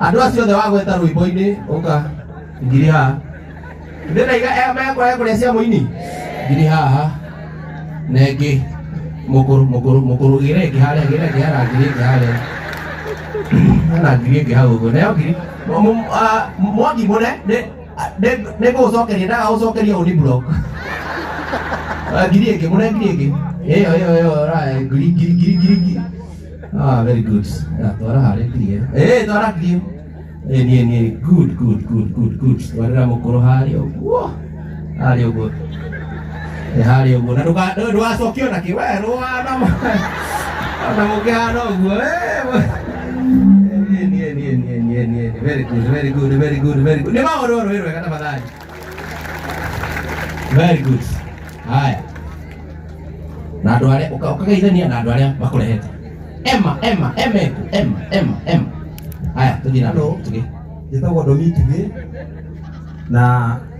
Andũ acio othe wagweta rwĩmbo-inĩ ũka ngiri haha ndĩna iga kũrĩa cia mũini ngiri haha nengĩ mũkũrũ gĩre ĩngĩ harĩa ngiri ĩngĩ harĩa na ngiri ĩngĩ hau ũguo nayo ngiri Mwangi mũne nĩngũgũcokeria ndagagũcokeria ũni block ngiri ĩngĩ mũne ngiri ĩngĩ ĩyo ngiri very good. Twara harĩa ngiri twara ngiri nie good twarĩra mũkũrũ harĩa ũguo harĩa ũguo na ndũgacokio na kĩwerũ na mũkĩhana ũguo nie very good nĩ maũndũ rwĩ rwega tafadhali very good haya na andũ arĩa ũkageithania na andũ arĩa makũrehete Emma. Haya, tujina tuge. Njĩtagwo Ndomi Tuge na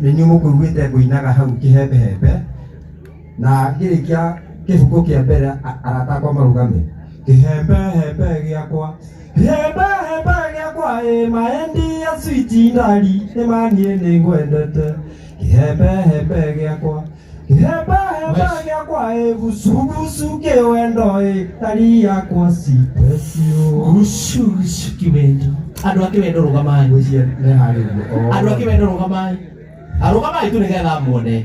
nĩ niĩ mũkũruĩte ngũinaga hau kĩhembehembe na ngĩrĩkia kĩbũkũ kĩa mbere arata akwa marũgame kĩhembehembe gĩakwa maendi ya switi ndari nĩ manie nĩ ngwendete kĩhembehembe gĩakwa busu kĩwendo tari yakwa Gushu kĩwendo andũ a kĩwendo rũgamai andũ a kĩwendo rũgamai tu nĩgetha muone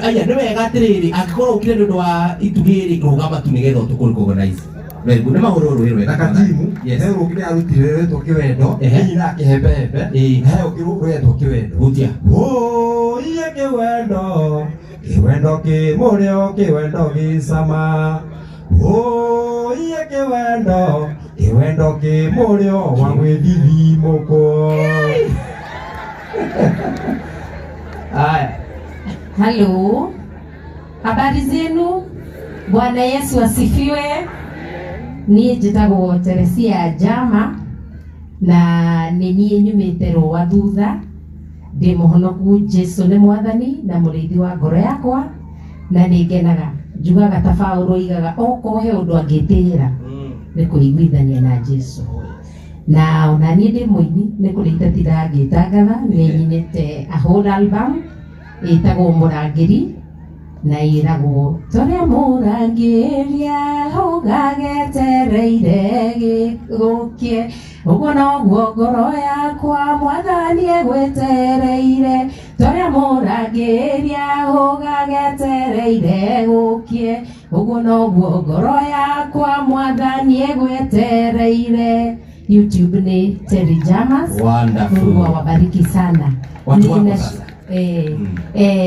aya nĩ wega atĩrĩrĩ angĩkorwo ũkire nĩ ũndũ wa itugĩ rũgama tu nĩgetha tũkũrecognize very good nĩ maũndũ rwĩ rwega na katimu he ũkire arutire rwĩtwo kĩwendo nyina kĩhembehembe he ũkire rwĩtwo kĩwendo gũtia iye kĩwendo kĩmũrĩo kĩwendo gĩcama iye kĩwendo kĩmũrĩo wa gwĩthithi mũko. Haya, halo, habari zenu? Bwana Yesu asifiwe. Niĩ njĩtagwo Teresia Jama na nĩ niĩ nyumĩte rũa thutha ndĩ mũhonoku Jesu nĩ mwathani na mũrĩithi wa ngoro yakwa na nĩ ngenaga njugaga ta Paulo oigaga okorwo he ũndũ angĩtĩĩra nĩ kũiguithania na Jesu na ona niĩ ndĩ mũini nĩ kũrĩte ndĩragĩtangatha nĩ nyinĩte a whole album ĩtagwo Mũrangĩri na ĩragwo tũrĩa mũrangĩri ũgagetereire gĩgũkie ũguo noguo ngoro yakwa mwathani egwetereire tũrĩa mũrangĩri ũgagetereire gũkie ũguo noguo ngoro yakwa mwathani egwetereire. YouTube ni Terry Jamas. Wonderful. Mungu awabariki sana. Watu wako sasa.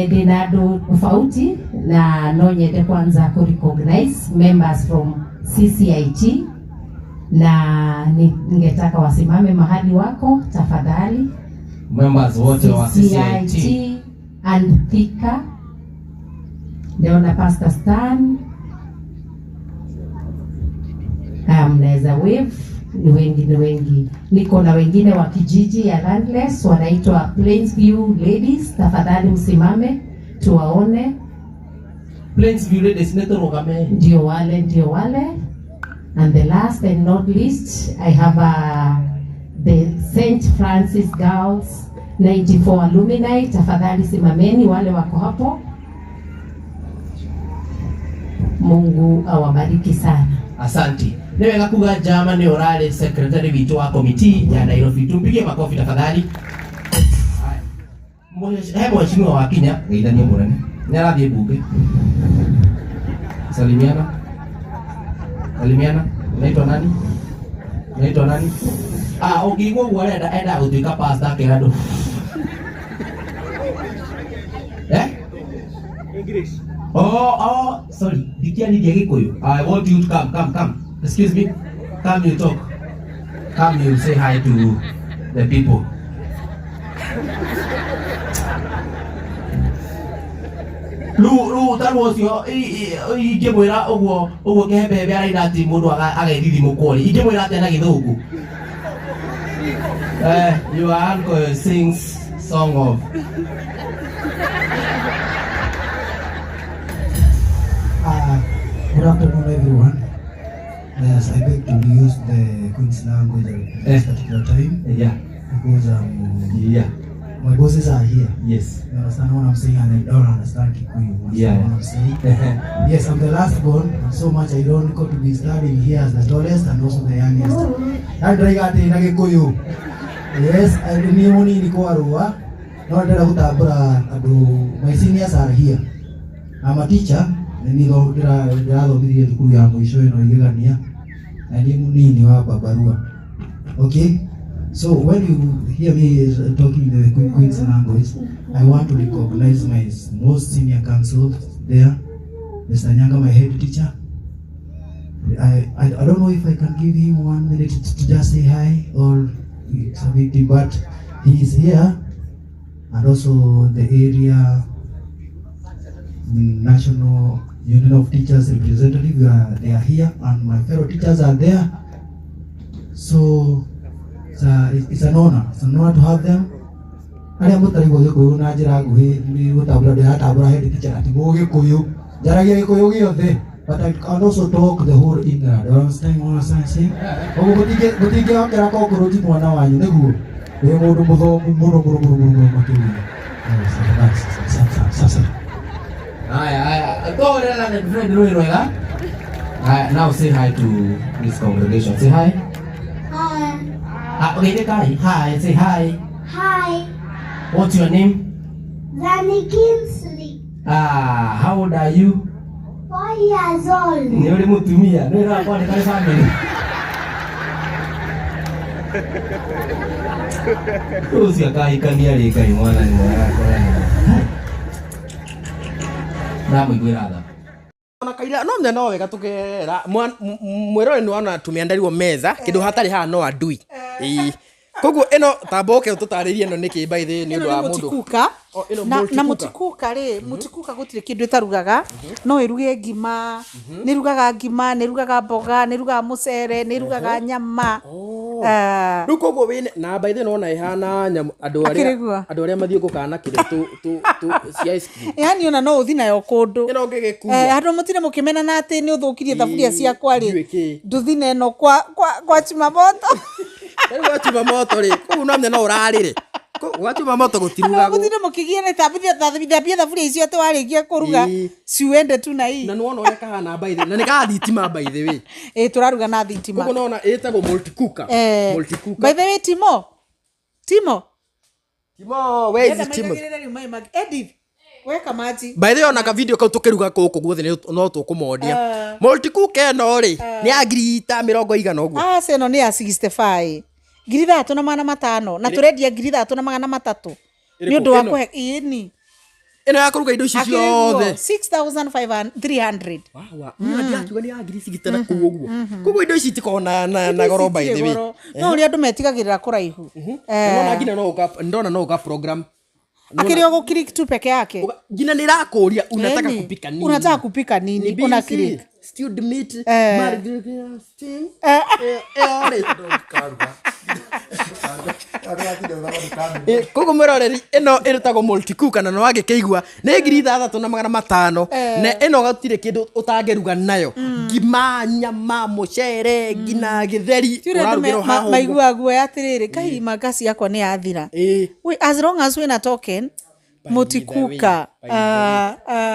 Ndina andũ tofauti na no nyende kwanza ku recognize members from CCIT na ningetaka wasimame mahali wako tafadhali. Members wote wa CCIT and Thika. Naona Pastor Stan. Mnaweza wave. Ni wengi. Niko na wengine wa kijiji ya Landless wanaitwa Plainsview Ladies. Tafadhali msimame tuwaone. Plainsview Ladies netorogame. Ndio wale. And the last and not least, I have the St. Francis Girls 94 alumni, tafadhali simameni wale wako hapo. Mungu awabariki sana. Asante. Niwega kuga jama ni orale secretary vitu wa committee ya Nairobi. Tumpigie makofi tafadhali. Mheshimiwa wa Kenya, ngaidani mbona? Nyala die buke. Salimiana. Unaitwa nani? Ukigwa wale enda utuika pasta kerado. English. Oh, sorry. Dikiani dia Gikuyu. I want you to come. Excuse me. Come, you talk. Come, you say hi to the people. Lu that was your ikemwira ogwo kehebe ara inati mundu agaithithimo mukwori ikemwira ati na githugu. Your uncle sings song of good afternoon, everyone. Yes, I beg to use the Queen's language at this particular time. Yeah. Because my bosses are here. Yes. You understand what I'm saying? And I don't understand Kikuyu. Yeah. What I'm saying? Yes, I'm the last born, and so much I don't got to be studying here as the tallest and also the youngest. And I got in Kikuyu. Yes, I remember ni ko arua. No ndera gutambura andu my seniors are here. I'm a teacher. Nilo ndirathomithie thukuru ya mwisho ino igegania na ni munini wa Babarua. Okay, so when you hear me talking the Queen's language, I want to recognize my most senior counsel there, Mr. Nyanga, my head teacher. I don't know if I can give him 1 minute to just say hi or something, but he is here, and also the area National Union of Teachers representative, they are here, and my fellow teachers are there. So it's an honor to have them. I am mutari go Gikuyu na njira nguhi ni gutabura de atabura head teacher ati go Gikuyu jaragia Gikuyu giothe, but I can also talk the whole England. You understand what I'm saying? Ogo gutige okera ko kuruti mwana wanyu niguo we mundu muthomu muno makiri. Sasa Go there and friend Ruiroga. Now say hi to this congregation. Say hi. Hi. Okay, hi. Say hi. Hi. What's your name? Zanny Kinsley. How old are you? 4 years old. Ni ule mutumia. Ndio hapo ni kale family. Usia kai kaniari kai mwana ni mwana. Na mwigwirada. Ona kaira no mne no wega tukera mwero ni wana tumiandarirwo metha kindu hatari ha no adui. Koguo eno tamboke ututaririe no niki by the ni undu wa mundu. Na mutikuka ri mutikuka gutire kindu itarugaga no iruge ngima nirugaga ngima nirugaga mboga nirugaga mucere nirugaga nyama. Koguo wine na by the no na ihana nyamu andu aria mathiukuka na kire tu cia ice cream. Yani ona no uthi nayo kundu ino ngigikuya andu mutire mukimena na ati ni uthukirie thaburia ciakwa ri nduthi neno kwa chimamoto. Ewa chimamoto ri koguo no mne no urarire Watu moto gutiruga gutire mukigie ne tabithia thaburia icio twarikia kuruga ciwende tu na hii na nuona ore kahana by the na ni ka thitima by the way turaruga na thitima koguo nona etagwo multi cooker by the way Timo where is Timo Edith weka maji by the way ona ka video kau tukiruga kuku guothe no tukumondia multi cooker no ri ni ya ngiri 150 uguo seno ni ya 65 ngiri 3,500 na turendia ngiri 3,300 ni undu wa kuhe ini ino ya kuruga indo ici ciothe 6,300 wow ni ndiakiuga ni ya ngiri cigitana ku uguo koguo indo ici tikona na goro by the way no uri andu metigagirira kuraihu nona ngina no uka program akirio go click tu peke yake ngina nirakuria unataka kupika nini una click stewed meat margarita steam Koguo mwiroreri ĩno ĩrutagwo multi-cooker na nĩwagĩ kĩigua nĩ 3,500 na ĩno gatirĩ kĩndũ ũtangĩruga nayo ngima nyama mũcere ngina gĩtheri ũrarugĩrwo haha maigua guoya atĩrĩrĩ kahima gasi yakwa nĩ yathira as long as wĩna token multi-cooker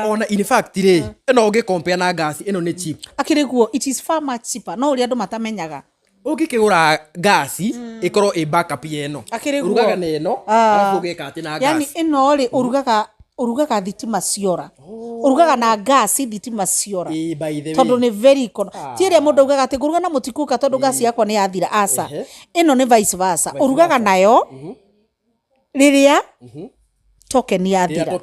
ona in fact rĩ ĩno ũngĩ-compare na gasi ĩno nĩ cheap akĩrĩ guo it is far much cheaper no ũrĩa andũ matamenyaga ũngĩkĩgũra gasi ĩkorwo ĩ backup ya ĩno ũrugaga na ĩno arabu ũgeka atĩ na yani gasi ĩno rĩ ũrugaga thitima ciora ũrugaga na gasi thitima ciora by the way tondũ nĩ very ti ĩrĩa mũndũ augaga atĩ ngũruga na multi-cooker tondũ gasi yakwa nĩ yathira aca ĩno nĩ vice versa ũrugaga nayo rĩrĩa token yathira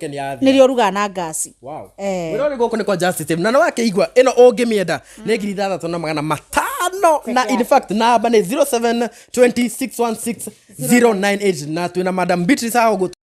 nĩrĩo ũrugaga na gasi mwĩroreri gũkũ nĩ kwa Justice na nĩwakĩigua ĩno ũngĩmĩenda nĩ 3,500 na in fact namba nĩ 0720616098 na twĩna Madam Beatrice haha ũguo